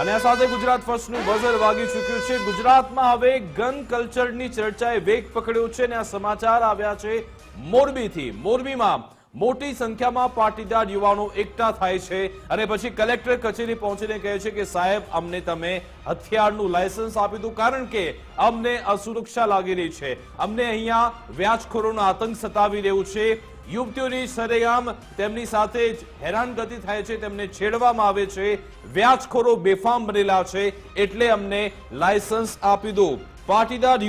અને આ સાથે ગુજરાત ફર્સ્ટનું બઝર વાગી ચૂક્યું છે। ગુજરાતમાં હવે ગન કલ્ચરની ચર્ચાએ વેગ પકડ્યો છે અને આ સમાચાર આવ્યા છે મોરબીથી। મોરબીમાં મોટી સંખ્યામાં પાટીદાર યુવાનો એકઠા થાય છે અને પછી કલેક્ટર કચેરી પહોંચીને કહે છે કે સાહેબ અમને તમે હથિયારનું લાયસન્સ આપી દો, કારણ કે અમને અસુરક્ષા લાગી રહી છે, અમને અહીંયા વ્યાજખોરોનો આતંક સતાવી રહ્યું છે, યુવતીઓની સરેઆમ તેમની સાથે જ હેરાનગતિ થાય છે, તેમને છેડવામાં આવે છે, વ્યાજખોરો બેફામ બનેલા છે, એટલે અમને લાયસન્સ આપી દો। પાટીદાર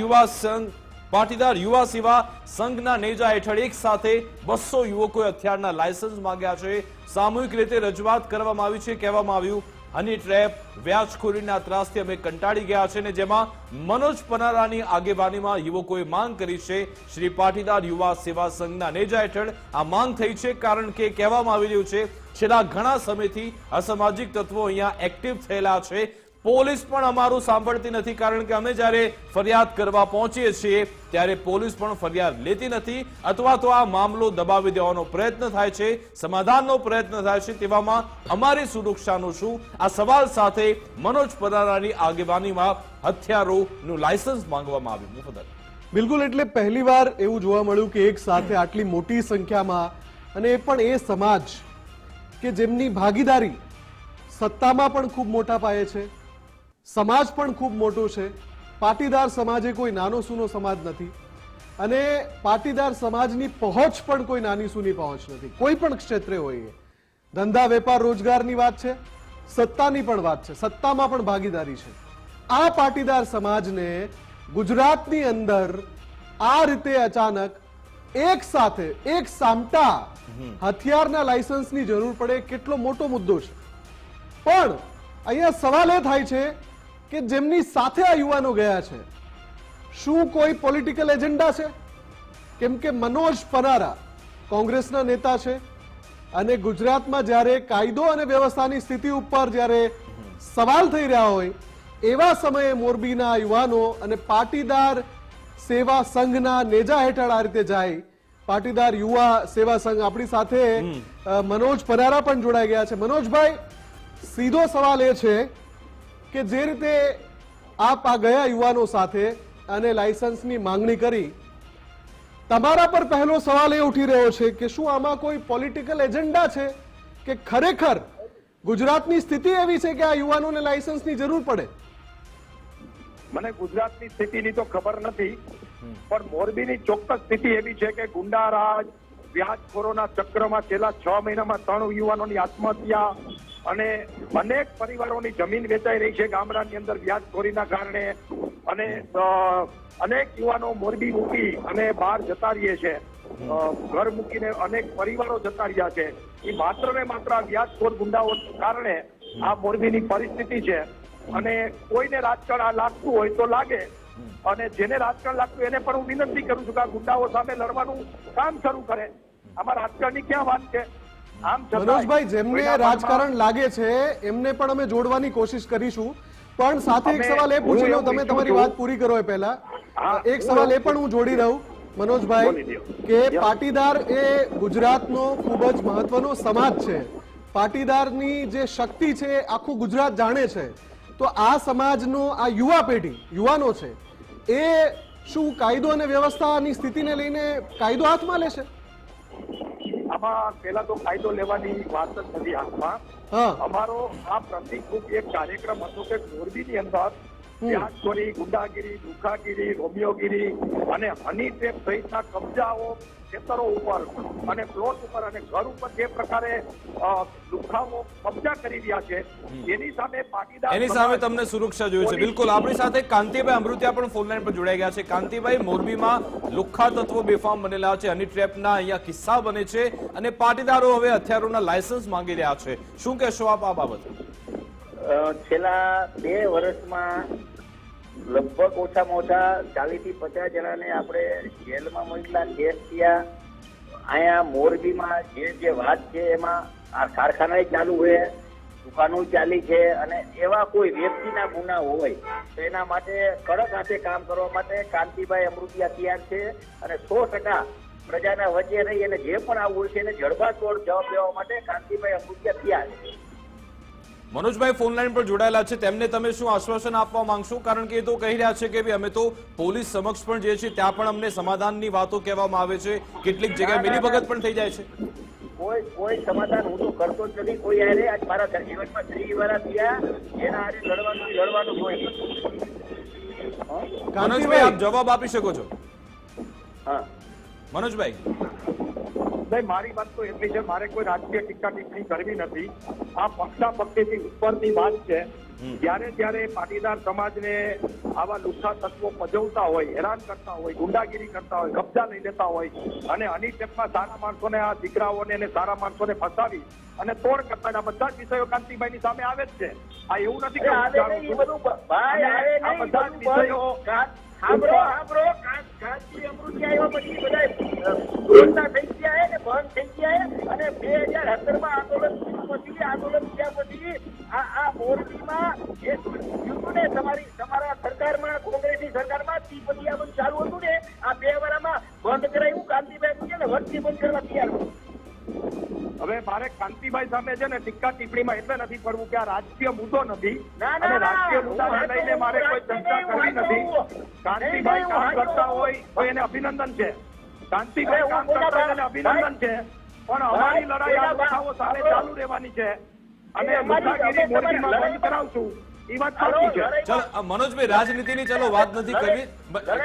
યુવા સેવા સંઘના નેજા હેઠળ એક સાથે 200 યુવકોએ હથિયારના લાયસન્સ માંગ્યા છે। સામૂહિક રીતે રજૂઆત કરવામાં આવી છે। કહેવામાં આવ્યું હની ટ્રેપ, વ્યાજખોરીના ત્રાસથી અમે કંટાળી ગયા છે, ને જેમાં મનોજ પનારાની આગેવાનીમાં યુવકોએ માંગ કરી છે। શ્રી પાટીદાર યુવા સેવા સંઘના નેજા હેઠળ આ માંગ થઈ છે, કારણ કે કહેવામાં આવી રહ્યું છે છેલ્લા ઘણા સમયથી અસામાજિક તત્વો અહીંયા એક્ટિવ થયેલા છે। પોલીસ પણ અમારું સાંભળતી નથી, કારણ કે અમે જ્યારે ફરિયાદ કરવા પહોંચીએ છીએ ત્યારે પોલીસ પણ ફરિયાદ લેતી નથી, અથવા તો આ મામલો દબાવી દેવાનો પ્રયત્ન થાય છે, સમાધાનનો પ્રયત્ન થાય છે। તેવામાં અમારી સુરક્ષાનું શું? આ સવાલ સાથે મનોજ પનારાની આગેવાનીમાં હથિયારોનું લાયસન્સ માંગવામાં આવ્યું। મુફદ્દલ બિલકુલ, એટલે પહેલીવાર એવું જોવા મળ્યું કે એક સાથે આટલી મોટી સંખ્યામાં, અને એ પણ એ સમાજ કે જેમની ભાગીદારી સત્તામાં પણ ખૂબ મોટા પાયે છે, સમાજ પણ ખૂબ મોટો છે। પાટીદાર સમાજ એ કોઈ નાનો સૂનો સમાજ નથી, અને પાટીદાર સમાજની પહોંચ પણ કોઈ નાની સૂની પહોંચ નથી, કોઈ પણ ક્ષેત્રે હોય। ધંધા વેપાર રોજગારની વાત છે, સત્તાની પણ વાત છે, સત્તામાં પણ ભાગીદારી છે। આ પાટીદાર સમાજને ગુજરાતની અંદર આ રીતે અચાનક એક સાથે એક સામટા હથિયારના લાયસન્સની જરૂર પડે, કેટલો મોટો મુદ્દો છે। પણ અહીંયા સવાલ એ થાય છે કે જેમની સાથે આ યુવાનો ગયા છે, શું કોઈ પોલિટિકલ એજન્ડા છે? કેમ કે મનોજ પનારા કોંગ્રેસના નેતા છે, અને ગુજરાતમાં જ્યારે કાયદો અને વ્યવસ્થાની સ્થિતિ ઉપર જ્યારે સવાલ થઈ રહ્યા હોય એવા સમયે મોરબીના યુવાનો અને પાટીદાર સેવા સંઘના નેજા હેઠળ આ રીતે જાય। પાટીદાર યુવા સેવા સંઘ, આપણી સાથે મનોજ પનારા પણ જોડાઈ ગયા છે। મનોજભાઈ, સીધો સવાલ એ છે કે જે રીતે આપ આ ગયા યુવાનો સાથે અને લાયસન્સની માંગણી કરી, તમારા પર પહેલો સવાલ એ ઉઠી રહ્યો છે કે શું આમાં કોઈ પોલિટિકલ એજન્ડા છે કે ખરેખર ગુજરાતની સ્થિતિ એવી છે કે આ યુવાનોને લાયસન્સની જરૂર પડે? મને ગુજરાતની સ્થિતિની તો ખબર નથી, પણ મોરબીની ચોક્કસ સ્થિતિ એવી છે કે ગુંડારાજ, વ્યાજખોરોના ચક્રમાં છેલ્લા 6 મહિનામાં 3 યુવાનોની આત્મહત્યા અને અનેક પરિવારોની જમીન વેચાઈ રહી છે ગામડાની અંદર વ્યાજખોરીના કારણે, અને અનેક યુવાનો મોરબી મૂકી અને બહાર જતા રહીએ છે, ઘર મૂકીને અનેક પરિવારો જતા રહ્યા છે। એ માત્ર ને માત્ર વ્યાજખોર ગુંડાઓ કારણે આ મોરબીની પરિસ્થિતિ છે। અને કોઈને રાજકારણ આ લાગતું હોય તો લાગે, અને જેને રાજકારણ લાગતું એને પણ હું વિનંતી કરું છું કે આ ગુંડાઓ સામે લડવાનું કામ શરૂ કરે। આમાં રાજકારણની ક્યાં વાત છે? મનોજભાઈ, જેમને રાજકારણ લાગે છે એમને પણ અમે જોડવાની કોશિશ કરીશું, પણ સાથે એક સવાલ એ પૂછી લઉં, તમે તમારી વાત પૂરી કરો એ પહેલા એક સવાલ એ પણ હું જોડી રહું મનોજભાઈ, કે પાટીદાર એ ગુજરાતનો ખૂબ જ મહત્વનો સમાજ છે, પાટીદારની જે શક્તિ છે આખું ગુજરાત જાણે છે, તો આ સમાજનો આ યુવા પેઢી, યુવાનો છે, એ શું કાયદો અને વ્યવસ્થાની સ્થિતિને લઈને કાયદો હાથમાં લેશે? આમાં પેલા તો કાયદો લેવાની વાત જ નથી હાથમાં। અમારો આ પ્રતિકરૂપ એક કાર્યક્રમ હતો કે મોરબીની અંદર વ્યાજખોરી, ગુંડાગીરી, લુખાગીરી, રોમિયોગીરી અને હની ટ્રેપ સહિતના કબજાઓ ખેતરો ઉપર અને પ્લોટ ઉપર અને ઘર ઉપર જે પ્રકારે લુખાઓ કબજા કરી રહ્યા છે, એની સામે પાટીદાર, એની સામે તમને સુરક્ષા જોઈએ છે। બિલકુલ, આપણી સાથે કાંતિભાઈ અમૃતિયા પણ ફોનલાઈન પર જોડાઈ ગયા છે। કાંતિભાઈ, મોરબીમાં લુખ્ખા તત્વો બેફામ બનેલા છે, હની ટ્રેપના અહીંયા કિસ્સા બને છે અને પાટીદારો હવે હથિયારોના લાયસન્સ માંગી રહ્યા છે, શું કહેશો આપ આ બાબતે? છેલ્લા 2 વર્ષમાં લગભગ ઓછામાં ઓછા 40 થી 50 જણાને આપણે જેલમાં મોકલા, કેસ થયા। અહીંયા મોરબીમાં જે વાત છે એમાં આ કારખાના ચાલુ છે, દુકાનો ચાલી છે, અને એવા કોઈ વ્યક્તિના ગુના હોય તો એના માટે કડક હાથે કામ કરવા માટે કાંતિભાઈ અમૃતિયા તૈયાર છે, અને 100% પ્રજાના વચ્ચે રહી અને જે પણ આવું છે એને જડબાતોડ જવાબ દેવા માટે કાંતિભાઈ અમૃતિયા તૈયાર છે। મનોજભાઈ ફોન લાઈન પર જોડાયેલા છે, તેમને તમે શું આશ્વાસન આપવા માંગશો? કારણ કે એ તો કહી રહ્યા છે કે ભાઈ અમે તો પોલીસ સમક્ષ પણ જઈએ છીએ, ત્યાં પણ અમને સમાધાનની વાતો કહેવામાં આવે છે, કેટલીક જગ્યાએ મિલીભગત પણ થઈ જાય છે. કોઈ સમાધાન હું તો કરતો જ નથી કોઈ હારે. આજ મારા જીવનમાં 3 વર્ષ થયા, એના હારે લડવાનું કોઈ નથી. મનોજભાઈ આપ જવાબ આપી શકો છો. હા મનોજભાઈ નહીં, મારી વાત તો એટલી છે, મારે કોઈ રાજકીય ટીકા ટિપ્પણી કરવી નથી. આ પક્ષાપક્ષીથી ઉપરની વાત છે. જ્યારે પાટીદાર સમાજને આવા લુખ્ખા તત્વો પજવતા હોય, હેરાન કરતા હોય, ગુંડાગીરી કરતા હોય, કબજા લઈ લેતા હોય અને હનીફમાં સારા માણસોને, આ દીકરાઓને અને સારા માણસોને ફસાવી અને તોડ કરતા, આ બધા જ વિષયો કાંતિભાઈની સામે આવે જ છે. આ એવું નથી કે હું જાણું છું. આ બધા જ વિષયો કાંતિ અમૃતિયા એવા પછી બધા દોડતા થઈ ગયા ને બંધ થઈ ગયા અને 2017 આંદોલન થયા પછી આ મોરબીમાં જે થયું ને તમારા સરકારમાં, કોંગ્રેસની સરકારમાં તીપતિયામાં ચાલુ હતું ને, આ 2 વર્ષમાં બંધ કરાયું. કાંતિભાઈ છે ને વચ્ચે બંધ કરવા તૈયાર. હવે મારે કાંતિભાઈ સામે છે ને ટીકા ટિપ્પણીમાં એટલે નથી પડવું કે આ રાજકીય મુદ્દો નથી ના, અને રાજકીય મુદ્દાને લઈને મારે કોઈ ચર્ચા કરવી નથી. કાંતિભાઈ કામ કરતા હોય તો એને અભિનંદન છે. કાંતિભાઈ કામ કરતા હોય એને અભિનંદન છે, પણ અમારી લડાઈ આ લુખ્ખાઓ સામે ચાલુ રહેવાની છે અને લુખ્ખાગીરી મોરબીમાં બંધ કરાવશું. એ વાત સાચી છે. ચલો મનોજભાઈ, રાજનીતિની ચલો વાત નથી કરવી.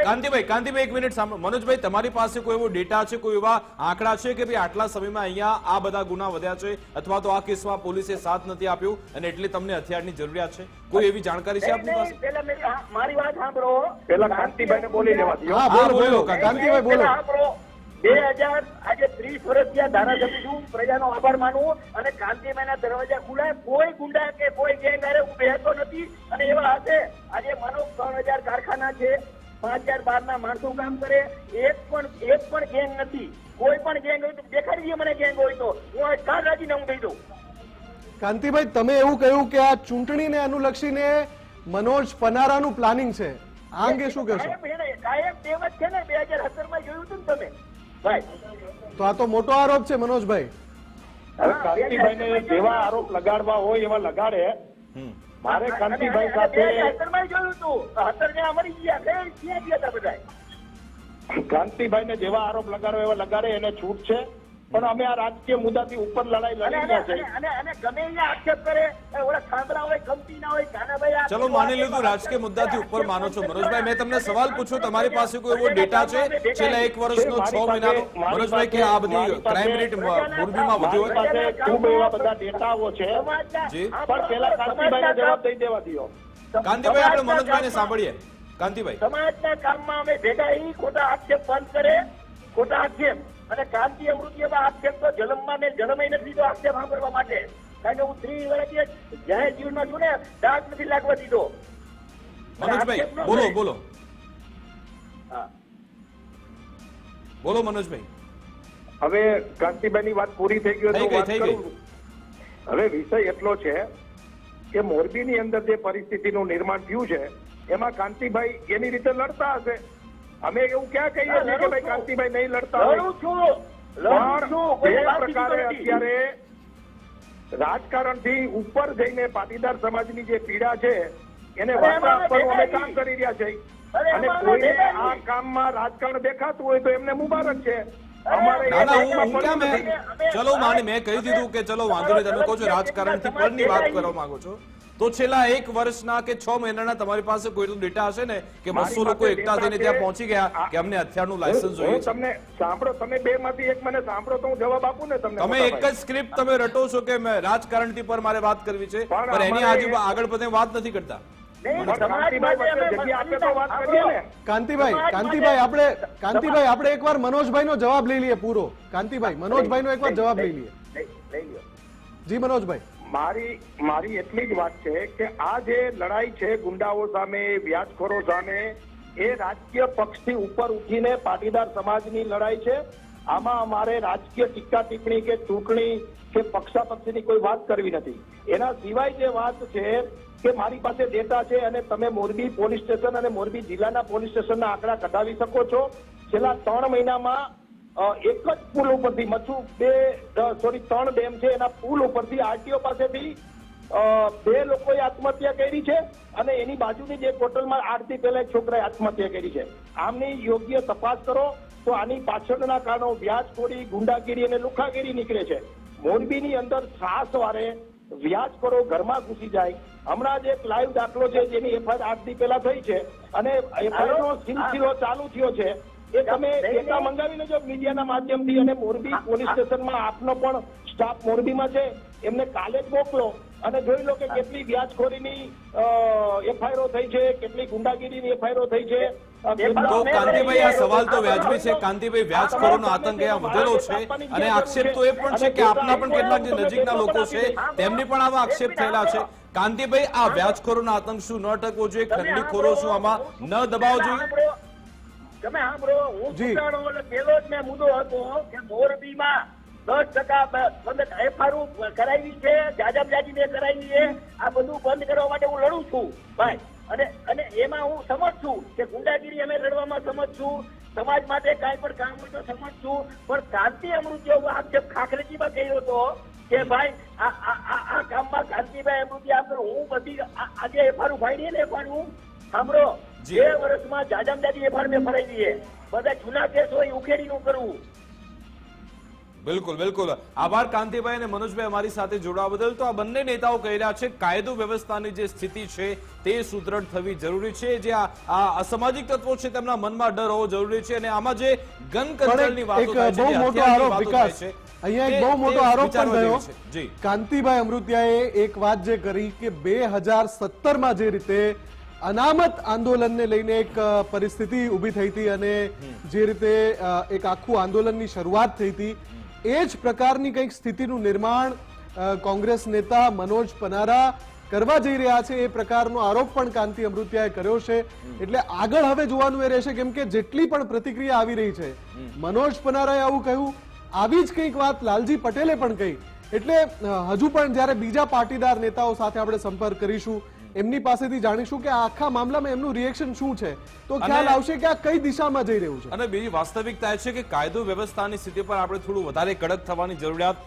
કાંતિભાઈ 1 મિનિટ સાંભળો. મનોજભાઈ, તમારી પાસે કોઈ એવો ડેટા છે, કોઈ એવા આંકડા છે કે ભાઈ આટલા સમયમાં અહીંયા આ બધા ગુના વધ્યા છે અથવા તો આ કેસમાં પોલીસે સાથ નથી આપ્યું અને એટલે તમને હથિયારની જરૂરિયાત છે? કોઈ એવી જાણકારી છે આપની પાસે? પહેલા મારી વાત સાંભળો. પેલા કાંતિભાઈને બોલી લેવા દો. હા બોલો કાંતિભાઈ બોલો. 2000 આજે 30 વર્ષ થયા ધારાસભ્ય છું, પ્રજાનો આભાર માનું અને કાંતિભાઈના દરવાજા ખુલ્લા. કોઈ ગુંડા કે કોઈ ગેંગ હારે હું બેસતો નથી અને એવા હશે. આજે માનો 3000 કારખાના છે, 5000 બહારના માણસો કામ કરે, એક પણ ગેંગ નથી. કોઈ પણ ગેંગ હોય તો દેખાડી દે મને, ગેંગ હોય તો હું કાલ રાજીનામું દઈ દઉં. કાંતિભાઈ, તમે એવું કહ્યું કે આ ચૂંટણીને અનુલક્ષીને મનોજ પનારાનું પ્લાનિંગ છે, આ અંગે શું કહેશો? કાયમ તેમ જ છે ને, 2017 માં જોયું હતું ને તમે ભાઈ. તો આ તો મોટો આરોપ છે મનોજભાઈ. હવે કાંતિભાઈને જેવા આરોપ લગાડવા હોય એવા લગાડે. મારે કાંતિભાઈ સાથે 2017 માં જોયું હતું, 17 ને મરી ગયા, ક્યાં ગયા હતા બધા. કાંતિભાઈને જેવા આરોપ લગાડવા એવા લગાડે, એને છૂટ છે. પણ અમે આ રાજકીય મુદ્દાથી ઉપર લડાઈ લડી રહ્યા છે અને ગમે એ આક્ષેપ કરે, ઓલા ખાંભરા હોય, ગમતી ના હોય, કાનાભાઈ ચલો માની લીધું રાજકીય મુદ્દાથી ઉપર માનો છો. મનોજભાઈ, મેં તમને સવાલ પૂછ્યો, તમારી પાસે કોઈ એવો ડેટા છે છેલ્લા 1 વર્ષનો, 6 મહિનાનો, મનોજભાઈ, કે આ બધી ક્રાઇમ રેટ મોરબીમાં વધ્યો હોય? પાસે ખૂબ એવા બધા ડેટાઓ છે, જી પણ પેલા કાંતિભાઈને જવાબ દઈ દેવા દો. કાંતિભાઈ, આપણે મનોજભાઈને સાંભળીએ. કાંતિભાઈ, સમાજના કામમાં અમે ભેગા ઈ ખોટા આક્ષેપ બંધ કરે, ખોટા આક્ષેપ. અને કાંતિ અમૃતિયામાં આક્ષેપ તો જન્મમાં નથી દીધો આક્ષેપ સાંભળવા માટે. કારણ કે હું 3 વર્ષથી જાહેર જીવનમાં છું ને, દાગ નથી લાગવા દીધો. મનોજભાઈ બોલો. બોલો મનોજભાઈ. હવે કાંતિભાઈની વાત પૂરી થઈ ગઈ તો વાત કરું. હવે વિષય એટલો છે કે મોરબીની અંદર જે પરિસ્થિતિનું નિર્માણ થયું છે એમાં કાંતિભાઈ એની રીતે લડતા હશે. અમે એવું ક્યાં કહીએ છીએ કે ભાઈ કાંતિભાઈ નહીં લડતા હોય. જે પ્રકારે અત્યારે રાજકારણથી ઉપર જઈને પાટીદાર સમાજની જે પીડા છે એને વાર્તા પર અમે કામ કરી રહ્યા છે અને કોઈને આ કામમાં રાજકારણ દેખાતું હોય તો એમને મુબારક છે. ચલો મેં કહી દીધું કે ચલો વાંધો નહીં, તમે કહો છો રાજકારણથી પરની વાત કરવા માંગો છો, તો છેલ્લા 1 વર્ષના કે 6 મહિનાના તમારી પાસે કોઈ તો ડેટા હશે ને કે 200 લોકો એકઠા થઈને ત્યાં પહોંચી ગયા કે અમને હથિયારનું લાયસન્સ જોઈએ છે? તમને સાંભળો, તમે 2 માંથી એક મને સાંભળો તો હું જવાબ આપું ને તમને. તમે એક જ સ્ક્રિપ્ટ તમે રટો છો કે રાજકારણથી પર મારે વાત કરવી છે, પણ એની આગળ પછી વાત નથી કરતા. કાંતિભાઈ આપણે એકવાર મનોજભાઈનો જવાબ લઈ લઈએ પૂરો. કાંતિભાઈ, મનોજભાઈનો એકવાર જવાબ લઈ લઈએ. જી મનોજભાઈ, મારી એટલી જ વાત છે કે આ જે લડાઈ છે ગુંડાઓ સામે, વ્યાજખોરો સામે, એ રાજકીય પક્ષથી ઉપર ઉઠીને પાટીદાર સમાજની લડાઈ છે. આમાં અમારે રાજકીય ટીકા ટિપ્પણી કે ચૂંટણી કે પક્ષાપક્ષીની કોઈ વાત કરવી નથી. એના સિવાય જે વાત છે કે મારી પાસે ડેટા છે અને તમે મોરબી પોલીસ સ્ટેશન અને મોરબી જિલ્લાના પોલીસ સ્ટેશનના આંકડા કઢાવી શકો છો. છેલ્લા 3 મહિનામાં એક જ પુલ ઉપરથી 3 ડેમ છે, એના પુલ ઉપરથી આરટીઓ પાસેથી 2 લોકોએ આત્મહત્યા કરી છે અને એની બાજુની જે હોટલમાં 8 થી પહેલા એક છોકરાએ આત્મહત્યા કરી છે. આમની યોગ્ય તપાસ કરો તો આની પાછળના કારણો વ્યાજખોરી, ગુંડાગીરી અને લુખાગીરી નીકળે છે. મોરબીની અંદર સાસવારે વ્યાજખોરો ઘરમાં ઘૂસી જાય. હમણાં જ એક લાઈવ દાખલો છે જેની એફઆઈઆર 8 દી પહેલા થઈ છે અને એફઆઈઆર નો સિલસિલો ચાલુ થયો છે. એ તમે ડેટા મંગાવી લેજો મીડિયાના માધ્યમથી અને મોરબી પોલીસ સ્ટેશનમાં આપનો પણ સ્ટાફ મોરબીમાં છે એમને કાલે જ મોકલો અને જોઈ લો કે કેટલી વ્યાજખોરીની એફઆઈઆર થઈ છે, કેટલી ગુંડાગીરીની એફઆઈઆર થઈ છે. તો કાંતિભાઈ, આ સવાલ તો વ્યાજબી છે. કાંતિભાઈ, વ્યાજખોરોનો આતંક અહીંયા વધેલો છે અને આક્ષેપ તો એ પણ છે કે આપના પણ કેટલાક જે નજીકના લોકો છે તેમની પણ આવા આક્ષેપ થયેલા છે. કાંતિભાઈ, આ વ્યાજખોરોનો આતંક શું ન ટકવો જોઈએ? ખંડણીખોરો શું આમાં ન દબાવવો જોઈએ? તમે સાંભળો, હું સુધારો એટલે પેલો જ મેં મુદ્દો હતો કે મોરબીમાં 10% એફઆઈઆર કરાવી છે, જાજી મેં કરાવી છે. આ બધું બંધ કરવા માટે હું લડું છું ભાઈ, અને એમાં હું સમજ છું કે ગુંડાગીરી અમે લડવામાં સમજ છું, સમાજ માટે કાંઈ પણ કામ હોય તો સમજ છું. પણ કાંતિ અમૃતિયા આક્ષેપ ખાખરેજીમાં કર્યો હતો કે ભાઈ આ કામમાં કાંતિભાઈ અમૃતિયા આમ હું બધી આજે એફઆઈઆર ફાડી ને એફઆઈઆર સાંભળો 2 વર્ષમાં જાજી એફઆઈઆર મેં ફરાવી છે. બધા જૂના કેસ હોય ઉખેડીનું કરવું. બિલકુલ બિલકુલ. આભાર કાંતિભાઈ અને મનોજભાઈ અમારી સાથે જોડાવા બદલ. તો આ બંને નેતાઓ કહી રહ્યા છે કાયદો વ્યવસ્થાની જે સ્થિતિ છે તે સુદૃઢ થવી જરૂરી છે. જે આ અસામાજિક તત્વો છે તેમના મનમાં ડર હોવો જરૂરી છે અને આમાં જે ગન કંટ્રોલની વાતો થાય છે, બહુ મોટો આરોપ વિકાસ અહીંયા એક બહુ મોટો આરોપ પણ થયો. કાંતિભાઈ અમૃતિયાએ એક વાત જે કરી કે 2017માં જે રીતે અનામત આંદોલનને લઈને એક પરિસ્થિતિ ઊભી થઈ હતી અને જે રીતે એક આખું આંદોલનની શરૂઆત થઈ હતી એ જ પ્રકારની કંઈક સ્થિતિનું નિર્માણ કોંગ્રેસ નેતા મનોજ પનારા કરવા જઈ રહ્યા છે એ પ્રકારનો આરોપ પણ કાંતિ અમૃતિયાએ કર્યો છે. એટલે આગળ હવે જોવાનું એ રહેશે કેમ કે જેટલી પણ પ્રતિક્રિયા આવી રહી છે, મનોજ પનારાએ આવું કહ્યું, આવી જ કંઈક વાત લાલજી પટેલે પણ કહી. એટલે હજુ પણ જ્યારે બીજા પાટીદાર નેતાઓ સાથે આપણે સંપર્ક કરીશું, એમની પાસેથી જાણીશું કે આખા મામલામાં એમનું રિએક્શન શું છે, તો ખ્યાલ આવશે કે આ કઈ દિશામાં જઈ રહ્યું છે. અને બીજી વાસ્તવિકતા એ છે કે કાયદો વ્યવસ્થાની સ્થિતિ પર આપણે થોડું વધારે કડક થવાની જરૂરિયાત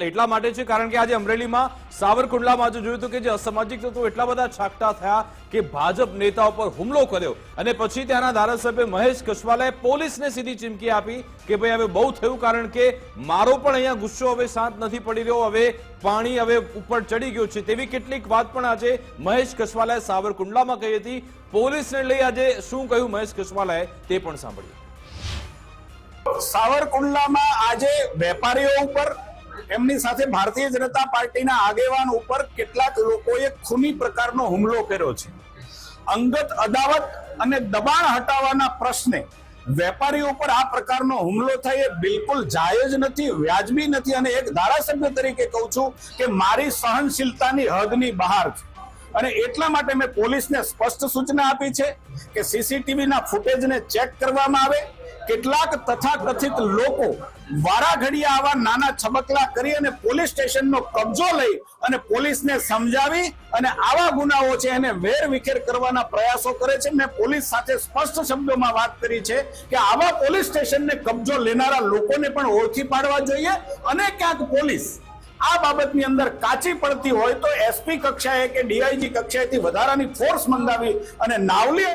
એટલા માટે છે કારણ કે આજે અમરેલીમાં સાવરકુંડલામાં જો જોયું કે જે અસામાજિક તત્વો એટલા બધા છાકટા થયા કે ભાજપ નેતાઓ પર હુમલો કર્યો અને પછી ત્યાંના ધારાસભ્ય મહેશ કસવાલાએ પોલીસને સીધી ચીમકી આપી કે ભાઈ હવે બહુ થયું, કારણ કે મારો પણ અહીંયા ગુસ્સો હવે શાંત નથી પડી રહ્યો, હવે પાણી હવે ઉપર ચડી ગયું છે. તેવી કેટલીક વાત પણ આજે મહેશ કસવાલાએ સાવરકુંડલામાં કહી હતી. પોલીસને લઈ આજે શું કહ્યું મહેશ કસવાલાએ તે પણ સાંભળીએ. સાવરકુંડલામાં આજે વેપારીઓ ઉપર, એમની સાથે ભારતીય જનતા પાર્ટીના આગેવાન ઉપર કેટલાક લોકોએ ખૂની પ્રકારનો હુમલો કર્યો છે. અંગત અદાવત અને દબાણ હટાવવાના પ્રશ્ને વેપારીઓ ઉપર આ પ્રકારનો હુમલો થાય એ બિલકુલ જાયજ નથી, વ્યાજબી નથી. અને એક ધારાસભ્ય તરીકે કહું છું કે મારી સહનશીલતાની હદની બહાર છે અને એટલા માટે મેં પોલીસને સ્પષ્ટ સૂચના આપી છે કે સીસીટીવીના ફૂટેજને ચેક કરવામાં આવે. કેટલાક તથાકથિત લોકો વારાઘડિયા આવા નાના છબકલા કરી અને પોલીસ સ્ટેશનનો કબજો લઈ અને પોલીસને સમજાવી અને આવા ગુનાઓ છે એને વેરવિખેર કરવાના પ્રયાસો કરે છે. મેં પોલીસ સાથે સ્પષ્ટ શબ્દોમાં વાત કરી છે કે આવા પોલીસ સ્ટેશનને કબજો લેનારા લોકોને પણ ઓળખી પાડવા જોઈએ અને ક્યાંક પોલીસ આ બાબતની અંદર કાચી પડતી હોય તો એસપી કક્ષાએ કે ડીઆઈજી કક્ષાએથી વધારાની ફોર્સ મંગાવી અને નાવલી